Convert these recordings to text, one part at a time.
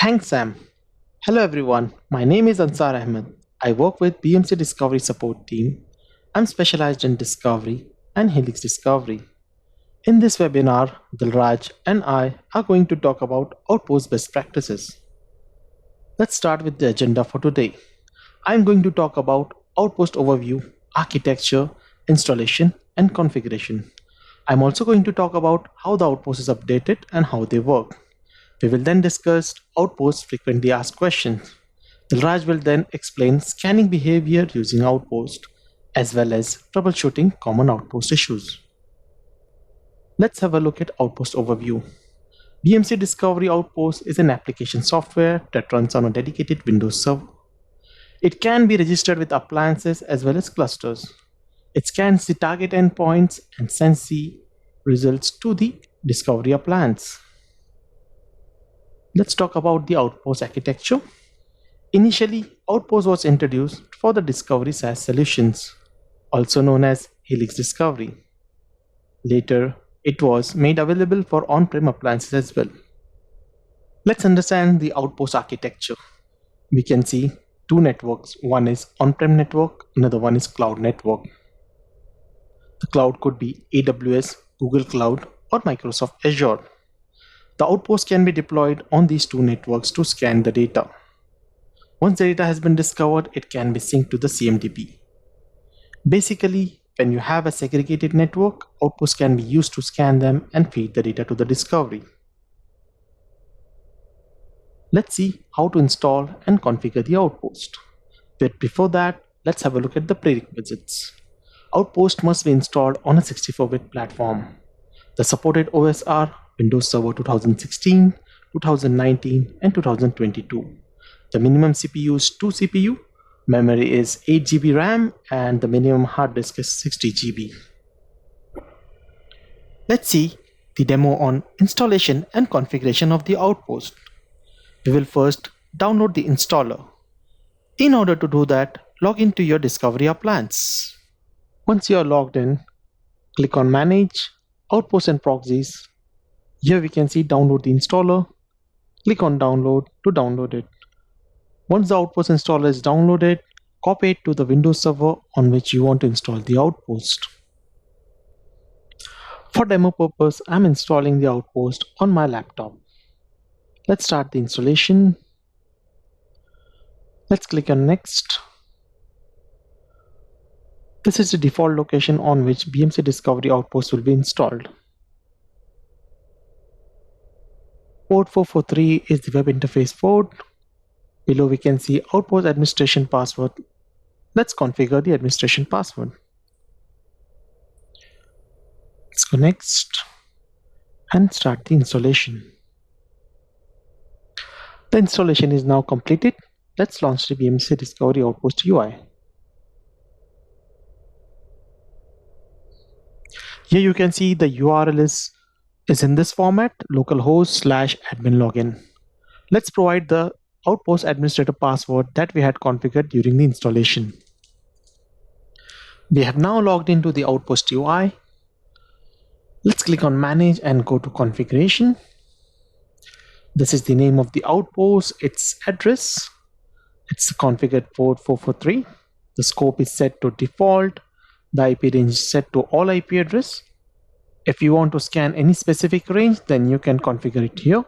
Thanks, Sam. Hello, everyone. My name is Ansar Ahmed. I work with BMC Discovery Support Team. I'm specialized in discovery and Helix discovery. In this webinar, Dilraj and I are going to talk about Outpost best practices. Let's start with the agenda for today. I'm going to talk about Outpost overview, architecture, installation, and configuration. I'm also going to talk about how the Outpost is updated and how they work. We will then discuss Outposts frequently asked questions. Dilraj will then explain scanning behavior using Outpost, as well as troubleshooting common Outpost issues. Let's have a look at Outpost overview. BMC Discovery Outpost is an application software that runs on a dedicated Windows server. It can be registered with appliances as well as clusters. It scans the target endpoints and sends the results to the Discovery appliance. Let's talk about the Outpost architecture. Initially, Outpost was introduced for the Discovery SaaS solutions, also known as Helix Discovery. Later, it was made available for on-prem appliances as well. Let's understand the Outpost architecture. We can see two networks. One is on-prem network, another one is cloud network. The cloud could be AWS, Google Cloud, or Microsoft Azure. The Outpost can be deployed on these two networks to scan the data. Once the data has been discovered, it can be synced to the CMDB. Basically, when you have a segregated network, Outposts can be used to scan them and feed the data to the Discovery. Let's see how to install and configure the Outpost. But before that, let's have a look at the prerequisites. Outpost must be installed on a 64-bit platform. The supported OS are Windows Server 2016, 2019, and 2022. The minimum CPU is 2 CPU, memory is 8 GB RAM, and the minimum hard disk is 60 GB. Let's see the demo on installation and configuration of the Outpost. We will first download the installer. In order to do that, log into your Discovery appliance. Once you are logged in, click on Manage, Outposts and Proxies. Here we can see download the installer. Click on download to download it. Once the Outpost installer is downloaded, copy it to the Windows server on which you want to install the Outpost. For demo purpose, I'm installing the Outpost on my laptop. Let's start the installation. Let's click on Next. This is the default location on which BMC Discovery Outpost will be installed. Port 443 is the web interface port. Below we can see Outpost administration password. Let's configure the administration password. Let's go Next and start the installation. The installation is now completed. Let's launch the BMC Discovery Outpost UI. Here you can see the URL is in this format, localhost/admin login. Let's provide the Outpost administrator password that we had configured during the installation. We have now logged into the Outpost UI. Let's click on Manage and go to Configuration. This is the name of the Outpost, its address. It's configured port 443. The scope is set to default. The IP range is set to all IP address. If you want to scan any specific range, then you can configure it here.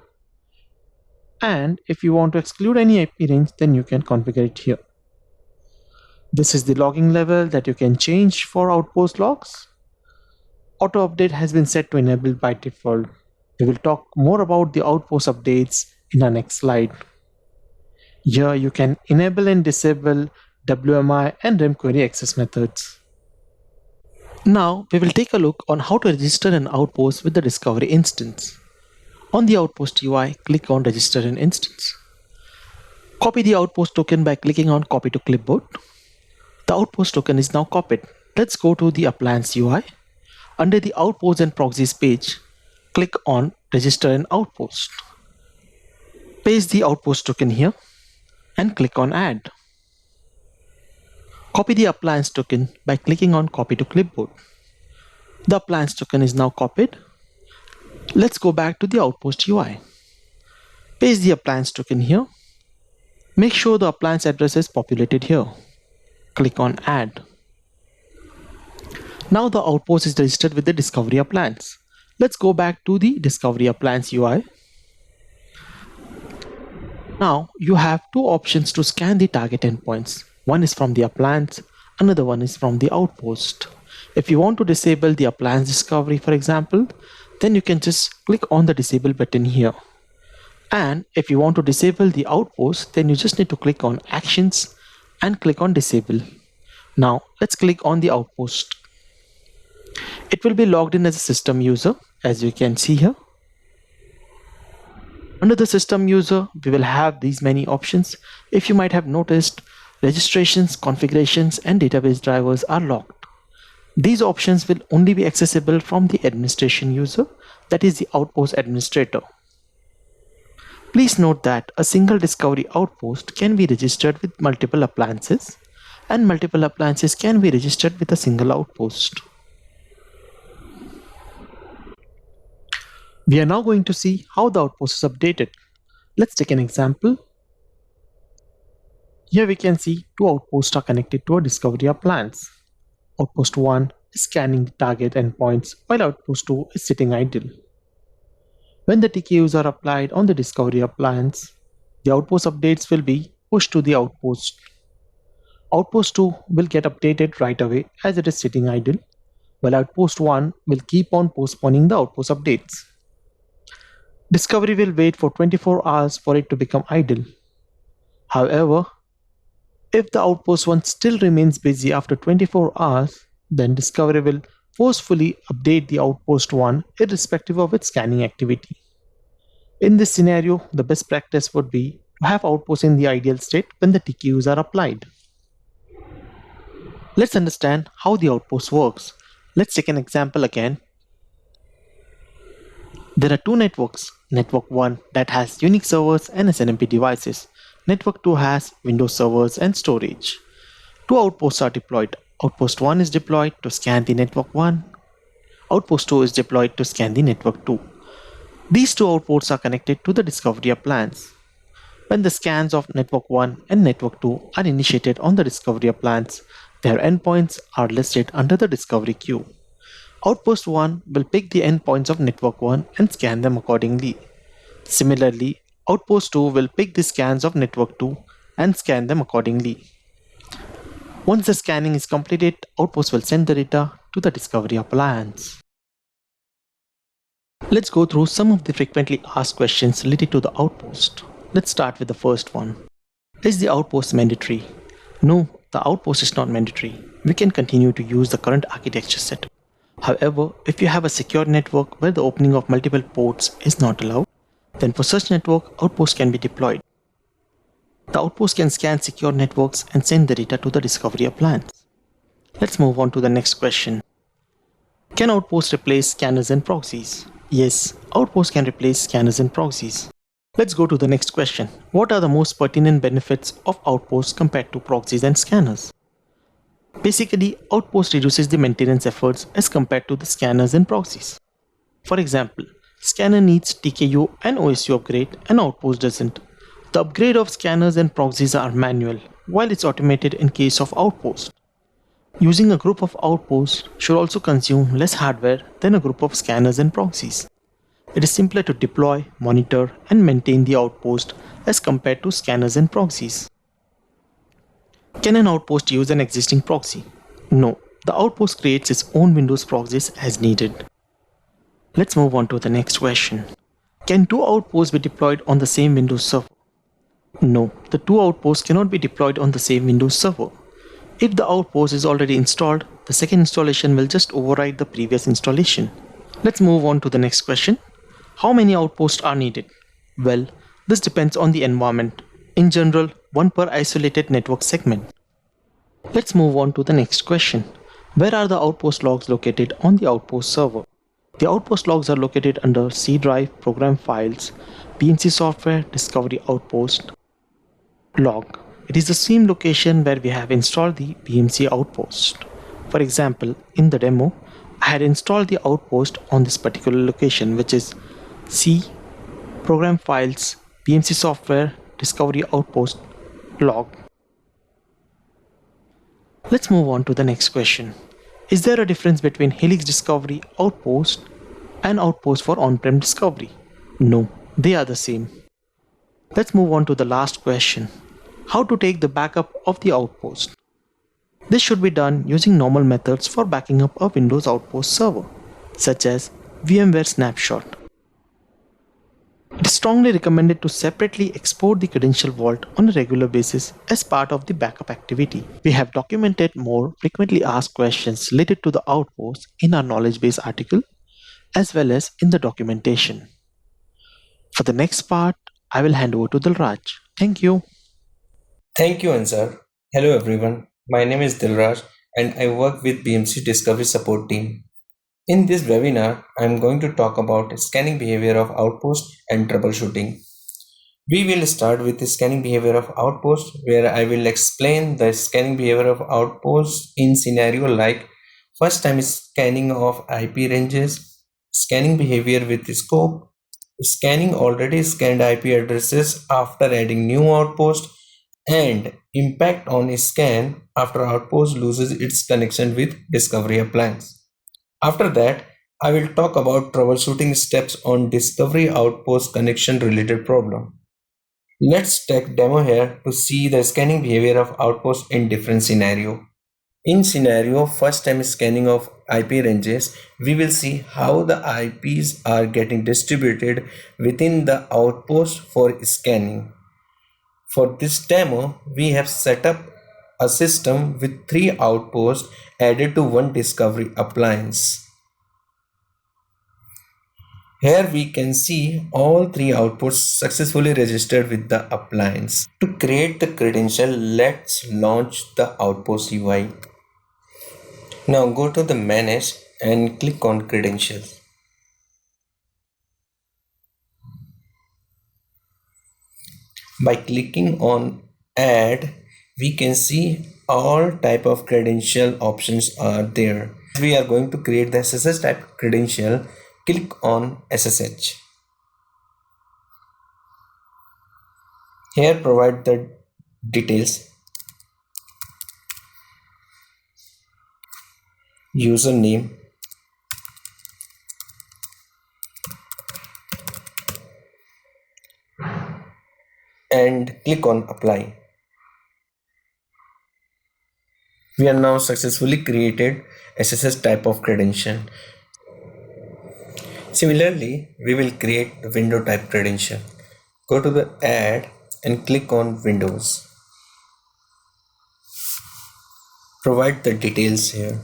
And if you want to exclude any IP range, then you can configure it here. This is the logging level that you can change for Outpost logs. Auto update has been set to enable by default. We will talk more about the Outpost updates in our next slide. Here you can enable and disable WMI and REM query access methods. Now we will take a look on how to register an Outpost with the Discovery instance. On the Outpost UI, click on Register an Instance. Copy the Outpost token by clicking on Copy to Clipboard. The Outpost token is now copied. Let's go to the Appliance UI. Under the Outposts and Proxies page, click on Register an Outpost. Paste the Outpost token here and click on Add. Copy the Appliance token by clicking on Copy to Clipboard. The Appliance token is now copied. Let's go back to the Outpost UI. Paste the appliance token here. Make sure the appliance address is populated here. Click on Add. Now the Outpost is registered with the Discovery appliance. Let's go back to the Discovery appliance UI. Now you have two options to scan the target endpoints. One is from the appliance, another one is from the Outpost. If you want to disable the appliance discovery, for example, then you can just click on the disable button here. And if you want to disable the Outpost, then you just need to click on Actions and click on Disable. Now let's click on the Outpost. It will be logged in as a system user, as you can see here. Under the system user, we will have these many options. If you might have noticed, registrations, configurations, and database drivers are locked. These options will only be accessible from the administration user, that is the Outpost administrator. Please note that a single discovery outpost can be registered with multiple appliances, and multiple appliances can be registered with a single outpost. We are now going to see how the outpost is updated. Let's take an example. Here we can see two outposts are connected to a discovery appliance. Outpost 1 is scanning the target endpoints while Outpost 2 is sitting idle. When the TKUs are applied on the discovery appliance, the outpost updates will be pushed to the outpost. Outpost 2 will get updated right away as it is sitting idle, while Outpost 1 will keep on postponing the outpost updates. Discovery will wait for 24 hours for it to become idle. However, if the Outpost 1 still remains busy after 24 hours, then Discovery will forcefully update the Outpost 1 irrespective of its scanning activity. In this scenario, the best practice would be to have Outposts in the ideal state when the TKUs are applied. Let's understand how the Outpost works. Let's take an example again. There are two networks. Network 1 that has Unix servers and SNMP devices. Network 2 has Windows servers and storage. Two outposts are deployed. Outpost 1 is deployed to scan the network 1. Outpost 2 is deployed to scan the network 2. These two outposts are connected to the discovery appliance. When the scans of network 1 and network 2 are initiated on the discovery appliance, their endpoints are listed under the discovery queue. Outpost 1 will pick the endpoints of network 1 and scan them accordingly. Similarly, Outpost 2 will pick the scans of network 2 and scan them accordingly. Once the scanning is completed, Outpost will send the data to the discovery appliance. Let's go through some of the frequently asked questions related to the Outpost. Let's start with the first one. Is the Outpost mandatory? No, the Outpost is not mandatory. We can continue to use the current architecture setup. However, if you have a secure network where the opening of multiple ports is not allowed, then for such network, Outpost can be deployed. The Outpost can scan secure networks and send the data to the discovery appliance. Let's move on to the next question. Can Outpost replace scanners and proxies? Yes, Outpost can replace scanners and proxies. Let's go to the next question. What are the most pertinent benefits of Outposts compared to proxies and scanners? Basically, Outpost reduces the maintenance efforts as compared to the scanners and proxies. For example, scanner needs TKU and OSU upgrade and Outpost doesn't. The upgrade of scanners and proxies are manual, while it's automated in case of Outpost. Using a group of Outposts should also consume less hardware than a group of scanners and proxies. It is simpler to deploy, monitor, and maintain the Outpost as compared to scanners and proxies. Can an Outpost use an existing proxy? No, the Outpost creates its own Windows proxies as needed. Let's move on to the next question. Can two Outposts be deployed on the same Windows server? No, the two Outposts cannot be deployed on the same Windows server. If the Outpost is already installed, the second installation will just override the previous installation. Let's move on to the next question. How many Outposts are needed? Well, this depends on the environment. In general, one per isolated network segment. Let's move on to the next question. Where are the Outpost logs located on the Outpost server? The Outpost logs are located under C drive, program files, BMC software, discovery Outpost, log. It is the same location where we have installed the BMC Outpost. For example, in the demo, I had installed the Outpost on this particular location, which is C, program files, BMC software discovery outpost log. Let's move on to the next question. Is there a difference between Helix discovery outpost and outpost for on-prem discovery? No, they are the same. Let's move on to the last question. How to take the backup of the outpost? This should be done using normal methods for backing up a Windows Outpost server, such as VMware Snapshot. It is strongly recommended to separately export the credential vault on a regular basis as part of the backup activity. We have documented more frequently asked questions related to the Outpost in our knowledge base article as well as in the documentation. For the next part, I will hand over to Dilraj. Thank you. Thank you, Ansar. Hello, everyone. My name is Dilraj and I work with BMC Discovery Support Team. In this webinar, I am going to talk about scanning behavior of Outpost and troubleshooting. We will start with the scanning behavior of Outpost, where I will explain the scanning behavior of Outpost in scenario like first time scanning of IP ranges, scanning behavior with scope, scanning already scanned IP addresses after adding new outpost, and impact on a scan after outpost loses its connection with discovery appliance. After that, I will talk about troubleshooting steps on discovery outpost connection related problem. Let's take demo here to see the scanning behavior of outpost in different scenario. In scenario first time scanning of IP ranges, we will see how the IPs are getting distributed within the outpost for scanning. For this demo, we have set up a system with 3 outposts added to one discovery appliance. Here we can see all 3 outposts successfully registered with the appliance. To create the credential, let's launch the Outpost UI. Now go to the Manage and click on Credentials. By clicking on Add, we can see all type of credential options are there. We are going to create the SSH type credential. Click on SSH. Here provide the details, username, and click on apply. We are now successfully created SSH type of credential. Similarly, we will create the window type credential. Go to the add and click on Windows. Provide the details here.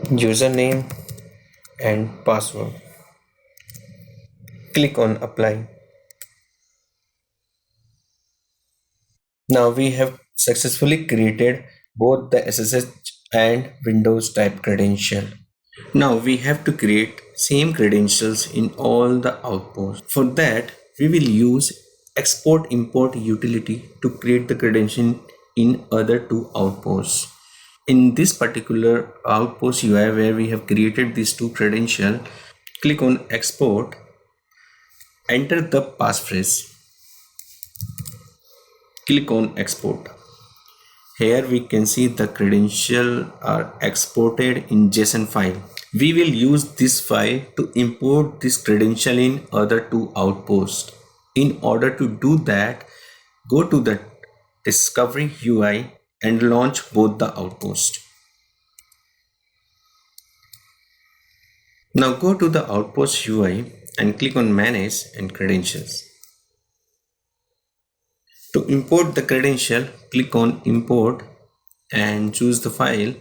Username and password. Click on apply. Now we have successfully created both the SSH and Windows type credential. Now we have to create same credentials in all the outposts. For that, we will use export import utility to create the credential in other 2 outposts. In this particular outpost UI where we have created these 2 credentials, click on export, enter the passphrase, click on export. Here we can see the credentials are exported in JSON file. We will use this file to import this credential in other 2 outposts. In order to do that, go to the Discovery UI and launch both the outposts. Now go to the Outpost UI and click on Manage and Credentials. To import the credential, click on Import and choose the file.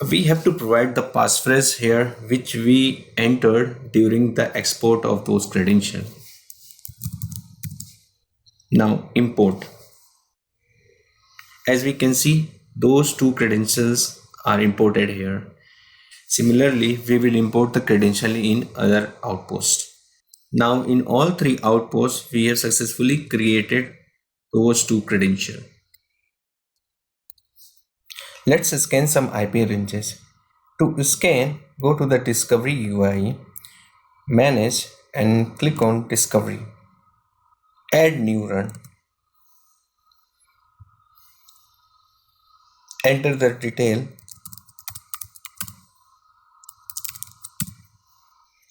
We have to provide the passphrase here which we entered during the export of those credentials. Now import. As we can see, those 2 credentials are imported here. Similarly, we will import the credential in other outposts. Now in all 3 outposts, we have successfully created those 2 credentials. Let's scan some IP ranges. To scan, go to the Discovery UI, Manage, and click on Discovery. Add new run. Enter the detail.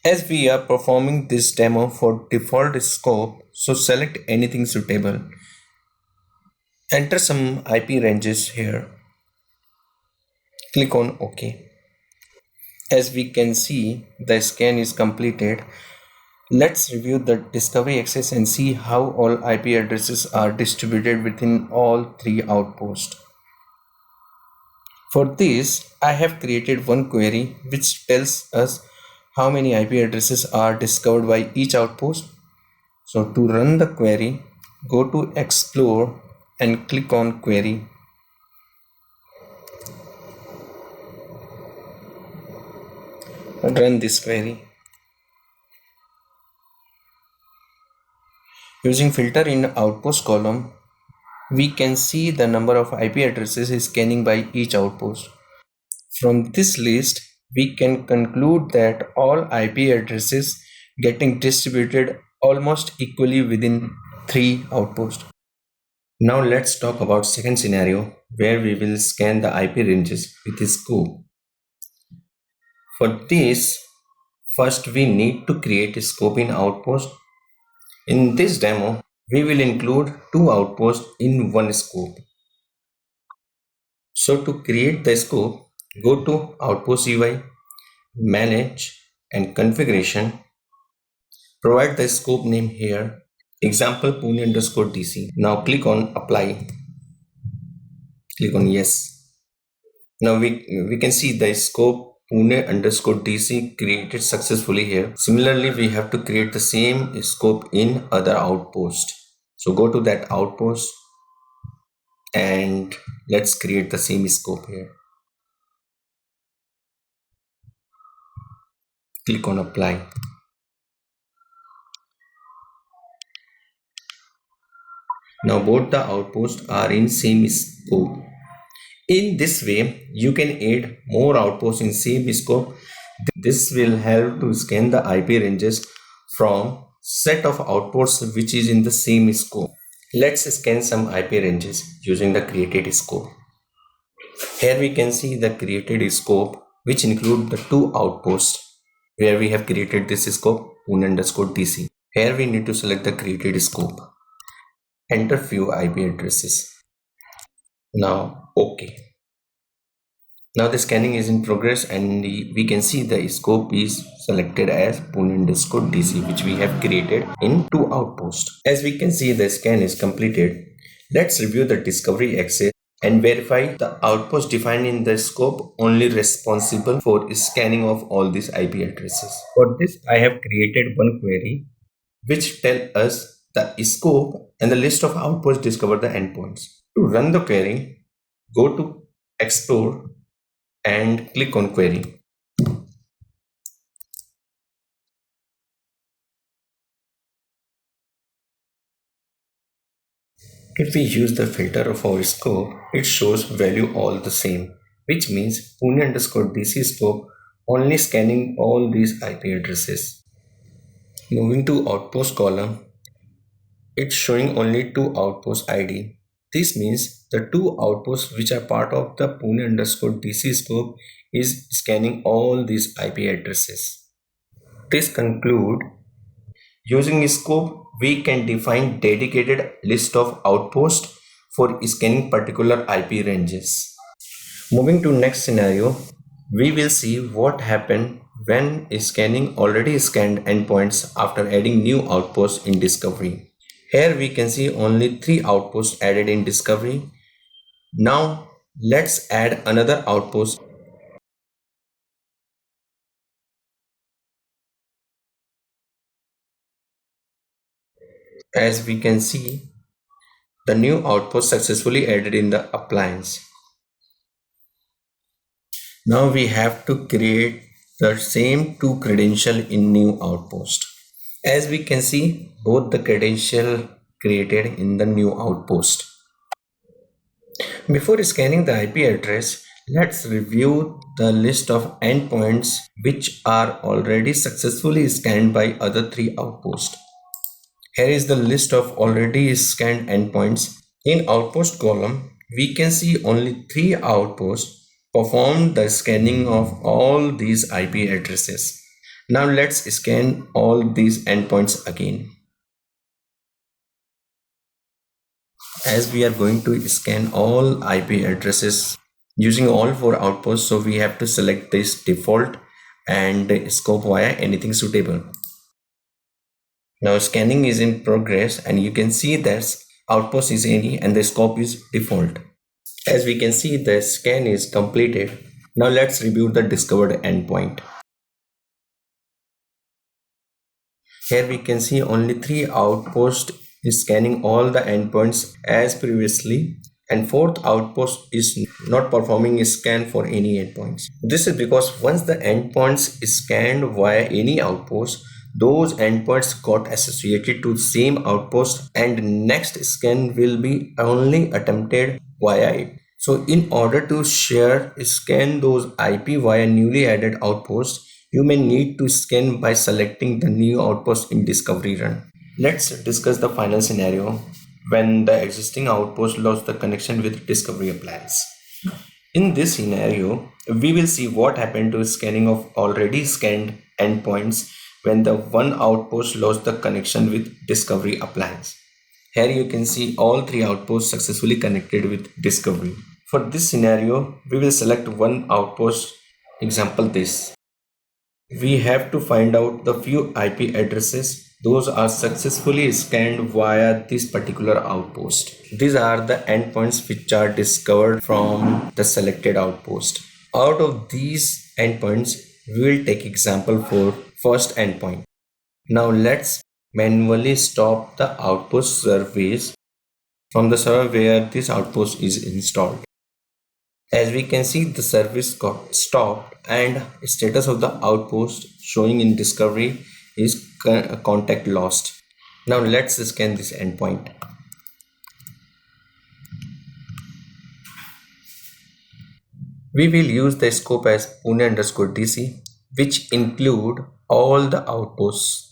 As we are performing this demo for default scope, so select anything suitable. Enter some IP ranges here. Click on OK. As we can see, the scan is completed. Let's review the discovery access and see how all IP addresses are distributed within all three outposts. For this, I have created one query which tells us how many IP addresses are discovered by each outpost. So to run the query, go to Explore and click on Query. And run this query. Using filter in outpost column, we can see the number of IP addresses scanning by each outpost. From this list, we can conclude that all IP addresses getting distributed almost equally within three outposts. Now let's talk about second scenario where we will scan the IP ranges with a scope. For this, first we need to create a scope in Outpost. In this demo, we will include two outposts in one scope. So to create the scope, go to Outpost UI, Manage and Configuration. Provide the scope name here, example Pune_DC. Now click on Apply. Click on Yes. Now we can see the scope Pune_DC created successfully here. Similarly, we have to create the same scope in other outpost. So go to that outpost and let's create the same scope here. Click on Apply. Now both the outposts are in same scope. In this way, you can add more outposts in same scope. This will help to scan the IP ranges from set of outposts which is in the same scope. Let's scan some IP ranges using the created scope. Here we can see the created scope which include the two outposts where we have created this scope Pune_DC. Here we need to select the created scope. Enter few IP addresses. Now OK. Now the scanning is in progress and we can see the scope is selected as Pune_DC which we have created in two outposts. As we can see the scan is completed. Let's review the discovery access and verify the outpost defined in the scope only responsible for scanning of all these IP addresses. For this I have created one query which tell us the scope and the list of outposts discover the endpoints. To run the query, go to Explore and click on Query. If we use the filter of our scope, it shows value all the same, which means Pune_DC scope only scanning all these IP addresses. Moving to outpost column, it's showing only two outpost ID. This means the two outposts which are part of the Pune_DC scope is scanning all these IP addresses. This conclude using scope we can define dedicated list of outposts for scanning particular IP ranges. Moving to next scenario, we will see what happened when scanning already scanned endpoints after adding new outposts in discovery. Here we can see only three outposts added in discovery. Now let's add another outpost. As we can see, the new outpost successfully added in the appliance. Now we have to create the same two credential in new outpost. As we can see, both the credential created in the new outpost. Before scanning the IP address, let's review the list of endpoints which are already successfully scanned by other three outposts. Here is the list of already scanned endpoints. In outpost column, we can see only three outposts performed the scanning of all these IP addresses. Now let's scan all these endpoints again. As we are going to scan all IP addresses using all four outposts, so we have to select this default and scope via anything suitable. Now scanning is in progress and you can see that outpost is any and the scope is default. As we can see, the scan is completed. Now let's review the discovered endpoint. Here we can see only three outposts is scanning all the endpoints as previously, and fourth outpost is not performing a scan for any endpoints. This is because once the endpoints is scanned via any outpost, those endpoints got associated to the same outpost and next scan will be only attempted via it. So in order to scan those IP via newly added outposts, you may need to scan by selecting the new outpost in discovery run. Let's discuss the final scenario when the existing outpost lost the connection with discovery appliance. In this scenario, we will see what happened to scanning of already scanned endpoints when the one outpost lost the connection with discovery appliance. Here you can see all three outposts successfully connected with discovery. For this scenario, we will select one outpost, example this. We have to find out the few IP addresses. Those are successfully scanned via this particular outpost. These are the endpoints which are discovered from the selected outpost. Out of these endpoints, we will take example for first endpoint. Now let's manually stop the outpost service from the server where this outpost is installed. As we can see, the service got stopped and status of the outpost showing in discovery is contact lost. Now let's scan this endpoint. We will use the scope as Pune_DC, which include all the outposts.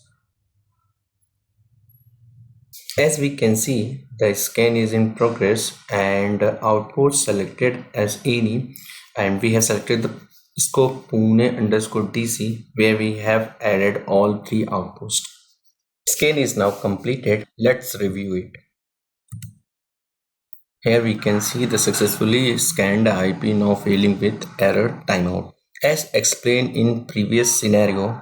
As we can see, the scan is in progress and outpost selected as any, and we have selected the scope Pune_DC where we have added all three outposts. Scan is now completed. Let's review it. Here we can see the successfully scanned IP now failing with error timeout. As explained in previous scenario,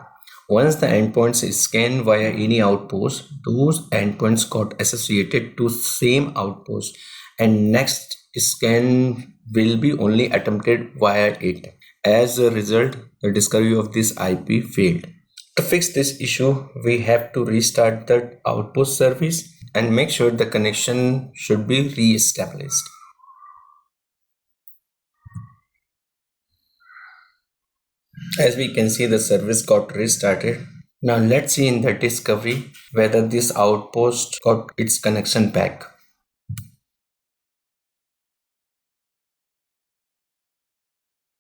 once the endpoints is scanned via any outpost, those endpoints got associated to same outpost and next scan will be only attempted via it. As a result, the discovery of this IP failed. To fix this issue, we have to restart the outpost service and make sure the connection should be re-established. As we can see, the service got restarted. Now let's see in the discovery whether this outpost got its connection back.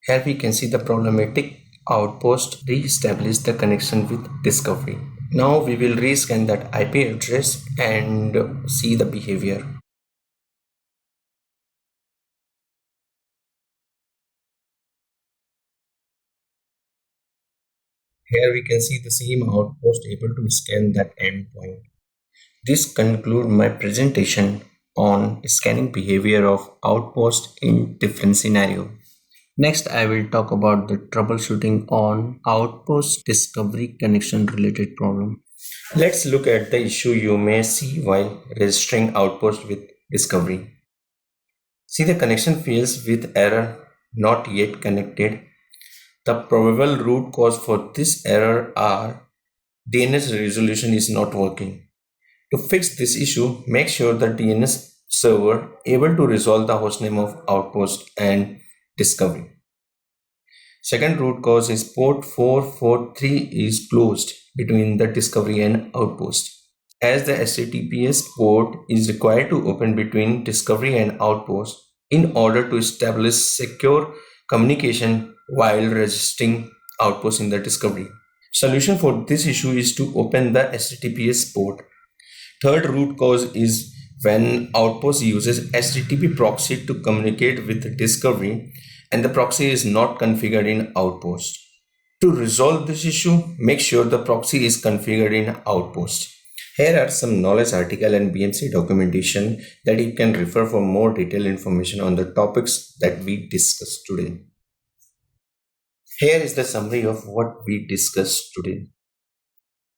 Here we can see the problematic outpost re-established the connection with discovery. Now we will rescan that IP address and see the behavior. Here we can see the same outpost able to scan that endpoint. This concludes my presentation on scanning behavior of outpost in different scenario. Next, I will talk about the troubleshooting on outpost discovery connection related problem. Let's look at the issue you may see while registering outpost with discovery. See, the connection fails with error not yet connected. The probable root cause for this error are DNS resolution is not working. To fix this issue, make sure the DNS server able to resolve the hostname of outpost and discovery. Second root cause is port 443 is closed between the discovery and outpost. As the HTTPS port is required to open between discovery and outpost, in order to establish secure communication while registering outposts in the discovery. Solution for this issue is to open the HTTPS port. Third root cause is when Outpost uses HTTP proxy to communicate with discovery and the proxy is not configured in Outpost. To resolve this issue, make sure the proxy is configured in Outpost. Here are some knowledge article and BMC documentation that you can refer for more detailed information on the topics that we discussed today. Here is the summary of what we discussed today.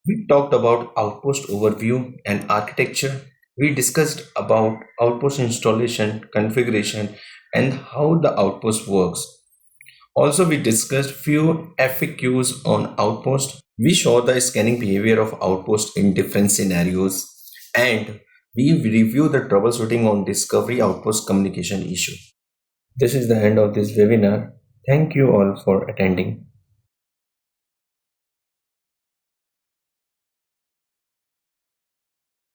We talked about Outpost overview and architecture. We discussed about Outpost installation, configuration, and how the Outpost works. Also, we discussed few FAQs on Outpost. We saw the scanning behavior of Outpost in different scenarios, and we review the troubleshooting on discovery Outpost communication issue. This is the end of this webinar. Thank you all for attending.